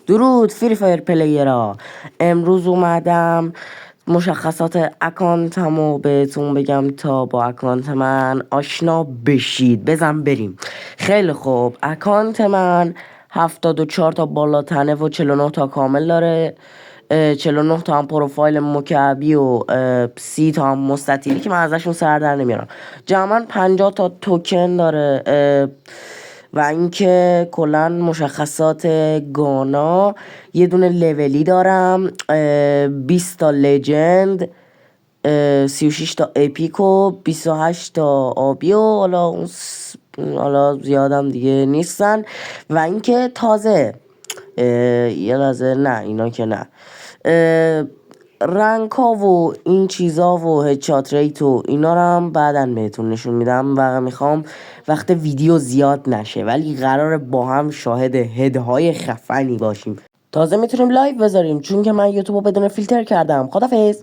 درود فری فایر پلیرها. امروز اومدم مشخصات اکانتمو بهتون بگم تا با اکانت من آشنا بشید. بزن بریم. خیلی خوب، اکانت من 74 تا بالا تنه و 49 تا کامل داره. 49 تا هم پروفایل مکعبی و 30 تا هم مستطیلی که من ازشون سر در نمیارم. جمعاً 50 تا توکن داره و اینکه کلا مشخصات گانا یه دونه لولی دارم، 20 تا لجند، 36 تا اپیک و 28 تا آبی و حالا زیادم دیگه نیستن. و اینکه تازه یه لحظه، نه اینا که نه، رنگ ها و این چیزا و هدشات ریت و اینا رو هم بعداً بهتون نشون میدم و میخوام وقت ویدیو زیاد نشه، ولی قراره با هم شاهد هدهای خفنی باشیم. تازه میتونیم لایو بذاریم چون که من یوتیوب رو بدون فیلتر کردم. خدافظ.